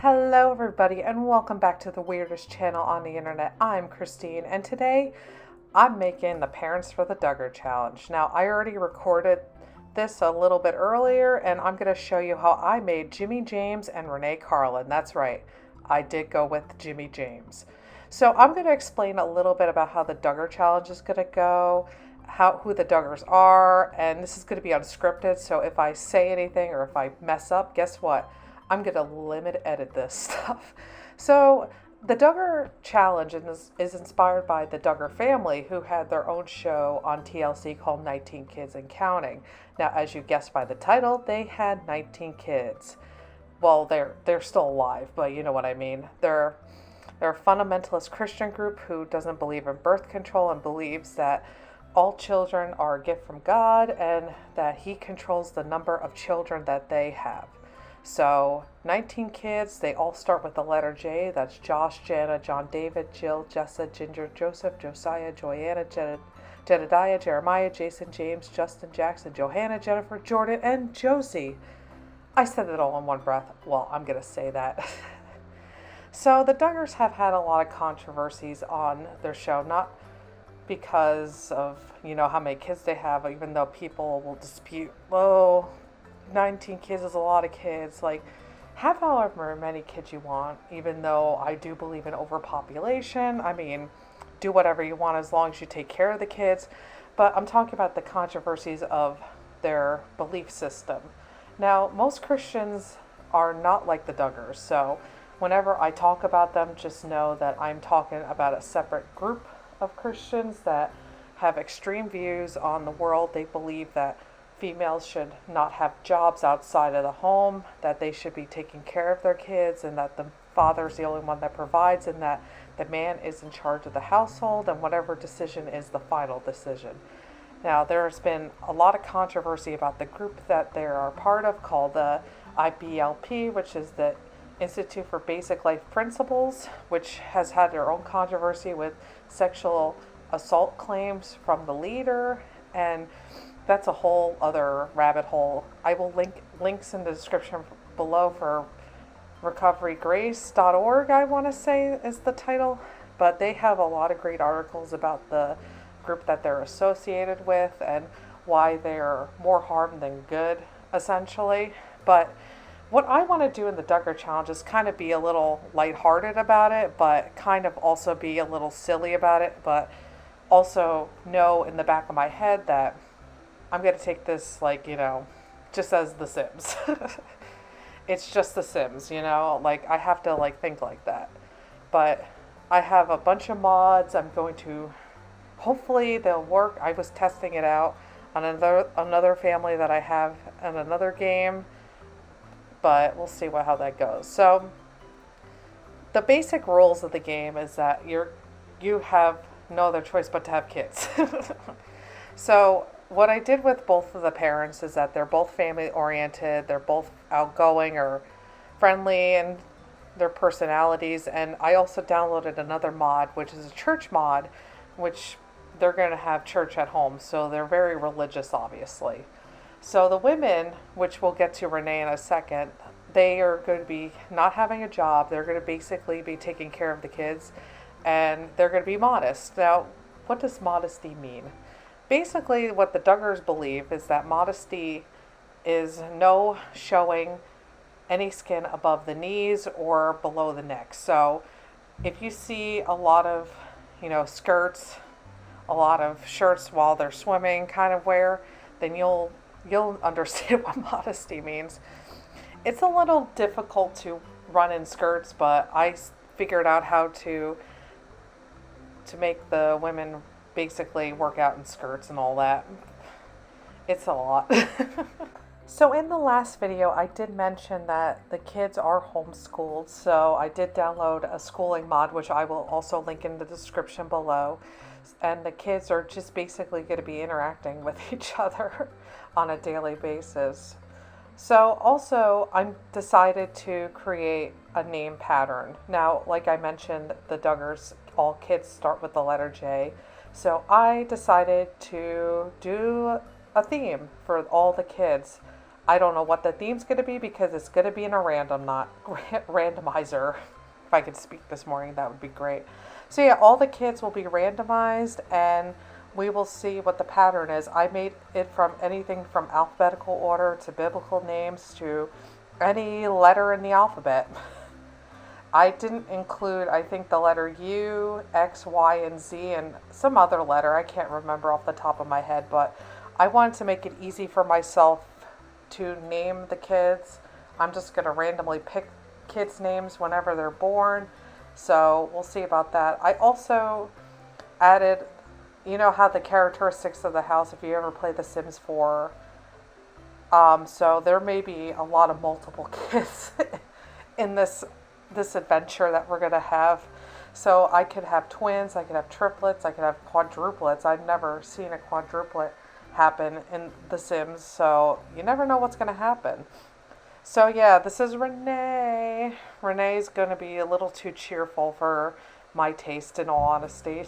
Hello, everybody, and welcome back to the weirdest channel on the internet. I'm Christine, and today I'm making the Parents for the Duggar challenge. Now, I already recorded this a little bit earlier, and I'm going to show you how I made Jimmy James and Renee Carlin. That's right, I did go with Jimmy James. So I'm going to explain a little bit about how the Duggar challenge is going to go, who the Duggars are, and this is going to be unscripted. So if I say anything or if I mess up, guess what? I'm going to limit edit this stuff. So the Duggar challenge is inspired by the Duggar family, who had their own show on TLC called 19 Kids and Counting. Now, as you guessed by the title, they had 19 kids. Well, they're still alive, but you know what I mean. They're a fundamentalist Christian group who doesn't believe in birth control and believes that all children are a gift from God and that He controls the number of children that they have. So 19 kids, they all start with the letter J. That's Josh, Jana, John, David, Jill, Jessa, Ginger, Joseph, Josiah, Joanna, Jedediah, Jeremiah, Jason, James, Justin, Jackson, Johanna, Jennifer, Jordan, and Josie. I said it all in one breath. Well, I'm going to say that. So the Duggars have had a lot of controversies on their show, not because of, how many kids they have, even though people will dispute, 19 kids is a lot of kids. Like, have however many kids you want, even though I do believe in overpopulation. I mean, do whatever you want as long as you take care of the kids. But I'm talking about the controversies of their belief system. Now, most Christians are not like the Duggars, so whenever I talk about them, just know that I'm talking about a separate group of Christians that have extreme views on the world. They believe that females should not have jobs outside of the home, that they should be taking care of their kids, and that the father's the only one that provides, and that the man is in charge of the household, and whatever decision is the final decision. Now, there's been a lot of controversy about the group that they are part of called the IBLP, which is the Institute for Basic Life Principles, which has had their own controversy with sexual assault claims from the leader, and that's a whole other rabbit hole. I will links in the description below for recoverygrace.org, I want to say is the title, but they have a lot of great articles about the group that they're associated with and why they're more harm than good, essentially. But what I want to do in the Duggar challenge is kind of be a little lighthearted about it, but kind of also be a little silly about it, but also know in the back of my head that I'm going to take this just as The Sims. It's just The Sims, I have to think like that. But I have a bunch of mods. I'm going to, hopefully they'll work. I was testing it out on another family that I have in another game, but we'll see how that goes. So the basic rules of the game is that you have no other choice but to have kids. So what I did with both of the parents is that they're both family oriented, they're both outgoing or friendly in their personalities, and I also downloaded another mod, which is a church mod, which they're going to have church at home, so they're very religious, obviously. So the women, which we'll get to Renee in a second, they are going to be not having a job, they're going to basically be taking care of the kids, and they're going to be modest. Now, what does modesty mean? Basically, what the Duggars believe is that modesty is no showing any skin above the knees or below the neck. So if you see a lot of, skirts, a lot of shirts while they're swimming kind of wear, then you'll understand what modesty means. It's a little difficult to run in skirts, but I figured out how to make the women basically work out in skirts and all that. It's a lot. So in the last video, I did mention that the kids are homeschooled. So I did download a schooling mod, which I will also link in the description below. And the kids are just basically going to be interacting with each other on a daily basis. So also, I decided to create a name pattern. Now, like I mentioned, the Duggars, all kids start with the letter J. So I decided to do a theme for all the kids. I don't know what the theme's going to be because it's going to be in a random, not randomizer. If I could speak this morning, that would be great. So yeah, all the kids will be randomized, and we will see what the pattern is. I made it from anything from alphabetical order to biblical names to any letter in the alphabet. I didn't include, I think, the letter U, X, Y, and Z, and some other letter. I can't remember off the top of my head, but I wanted to make it easy for myself to name the kids. I'm just going to randomly pick kids' names whenever they're born. So we'll see about that. I also added, you know how the characteristics of the house, if you ever play The Sims 4, so there may be a lot of multiple kids in this adventure that we're going to have. So I could have twins, I could have triplets, I could have quadruplets. I've never seen a quadruplet happen in The Sims, so you never know what's going to happen. So yeah, this is Renee. Renee's going to be a little too cheerful for my taste, in all honesty.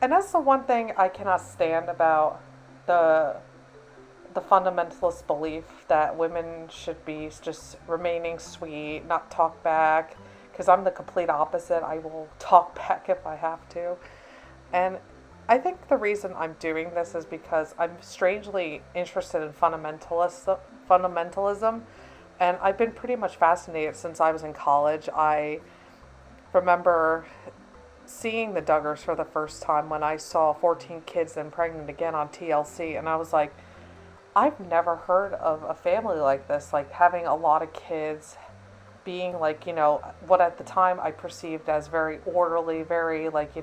And that's the one thing I cannot stand about the fundamentalist belief that women should be just remaining sweet, not talk back, because I'm the complete opposite. I will talk back if I have to. And I think the reason I'm doing this is because I'm strangely interested in fundamentalism, and I've been pretty much fascinated since I was in college. I remember seeing the Duggars for the first time when I saw 14 Kids and Pregnant Again on TLC, and I was like, I've never heard of a family like this, like having a lot of kids, being like, what at the time I perceived as very orderly, very like,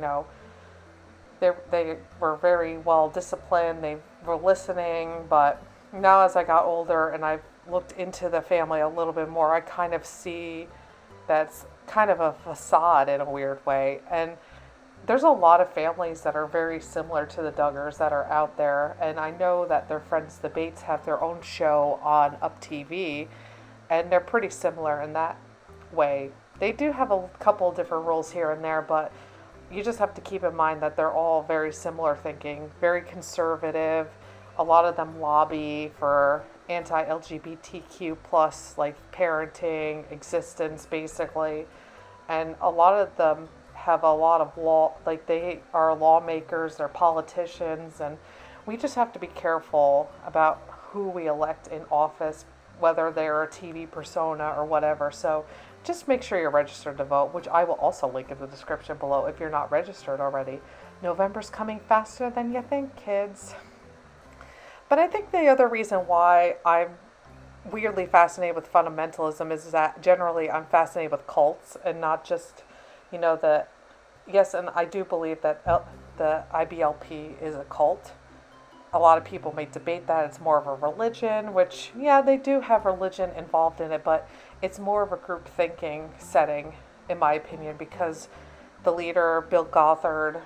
they were very well disciplined, they were listening. But now as I got older and I've looked into the family a little bit more, I kind of see that's kind of a facade in a weird way. And there's a lot of families that are very similar to the Duggars that are out there, and I know that their friends, the Bates, have their own show on Up TV, and they're pretty similar in that way. They do have a couple different rules here and there, but you just have to keep in mind that they're all very similar thinking, very conservative. A lot of them lobby for anti-LGBTQ plus like parenting, existence basically, and a lot of them have a lot of law, like they are lawmakers, they're politicians, and we just have to be careful about who we elect in office, whether they're a TV persona or whatever. So just make sure you're registered to vote, which I will also link in the description below if you're not registered already. November's coming faster than you think, kids. But I think the other reason why I'm weirdly fascinated with fundamentalism is that generally I'm fascinated with cults and not just, yes, and I do believe that the IBLP is a cult. A lot of people may debate that it's more of a religion, which, yeah, they do have religion involved in it, but it's more of a group thinking setting, in my opinion, because the leader, Bill Gothard,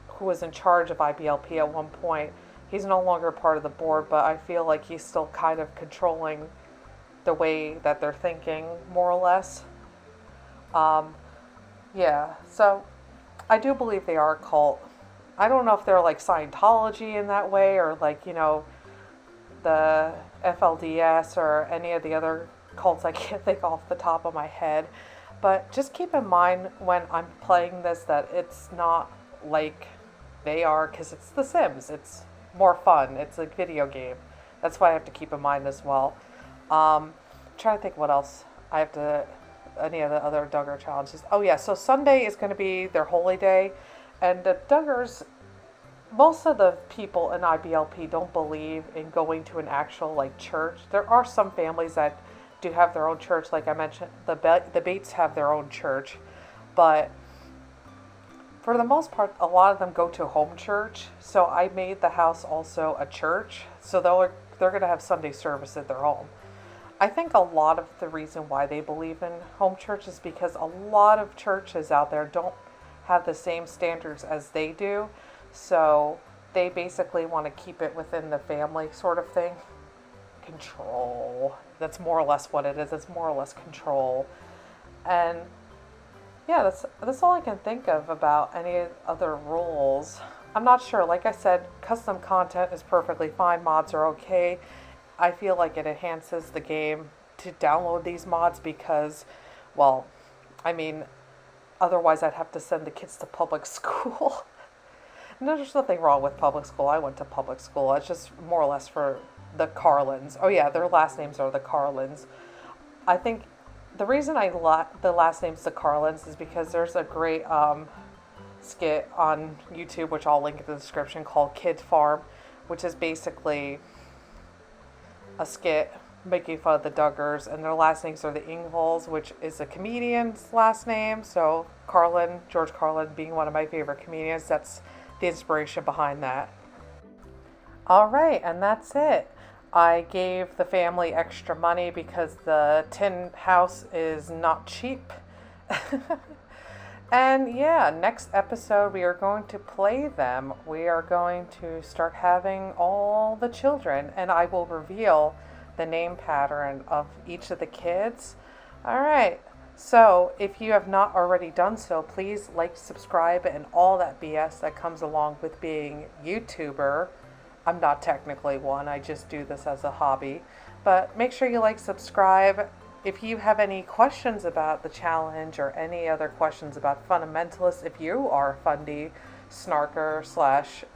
who was in charge of IBLP at one point, he's no longer part of the board, but I feel like he's still kind of controlling the way that they're thinking, more or less. Yeah, so I do believe they are a cult. I don't know if they're like Scientology in that way, or like, the FLDS or any of the other cults I can't think off the top of my head. But just keep in mind when I'm playing this that it's not like they are, because it's The Sims. It's more fun. It's a video game. That's why I have to keep in mind as well. Trying to think what else I have to, any of the other Duggar challenges. Oh yeah, so Sunday is going to be their holy day, and the Duggars, most of the people in IBLP don't believe in going to an actual like church. There are some families that do have their own church, like I mentioned, the Bates have their own church, but for the most part, a lot of them go to home church. So I made the house also a church, so they're going to have Sunday service at their home. I think a lot of the reason why they believe in home church is because a lot of churches out there don't have the same standards as they do. So they basically want to keep it within the family sort of thing. Control. That's more or less what it is. It's more or less control. And yeah, that's all I can think of about any other rules. I'm not sure. Like I said, custom content is perfectly fine. Mods are okay. I feel like it enhances the game to download these mods because, well, I mean, otherwise I'd have to send the kids to public school. No, there's nothing wrong with public school. I went to public school. It's just more or less for the Carlins. Oh yeah, their last names are the Carlins. I think the reason the last name's the Carlins is because there's a great skit on YouTube, which I'll link in the description, called Kid Farm, which is basically a skit making fun of the Duggars, and their last names are the Ingvalls, which is a comedian's last name. So Carlin, George Carlin, being one of my favorite comedians, that's the inspiration behind that. All right, and that's it. I gave the family extra money because the tin house is not cheap. And yeah, next episode we are going to play them. We are going to start having all the children, and I will reveal the name pattern of each of the kids. All right. So if you have not already done so, please like, subscribe, and all that BS that comes along with being YouTuber. I'm not technically one. I just do this as a hobby. But make sure you like, subscribe. If you have any questions about the challenge or any other questions about fundamentalists, if you are a fundy snarker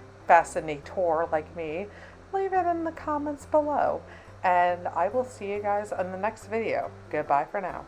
/ fascinator like me, leave it in the comments below. And I will see you guys in the next video. Goodbye for now.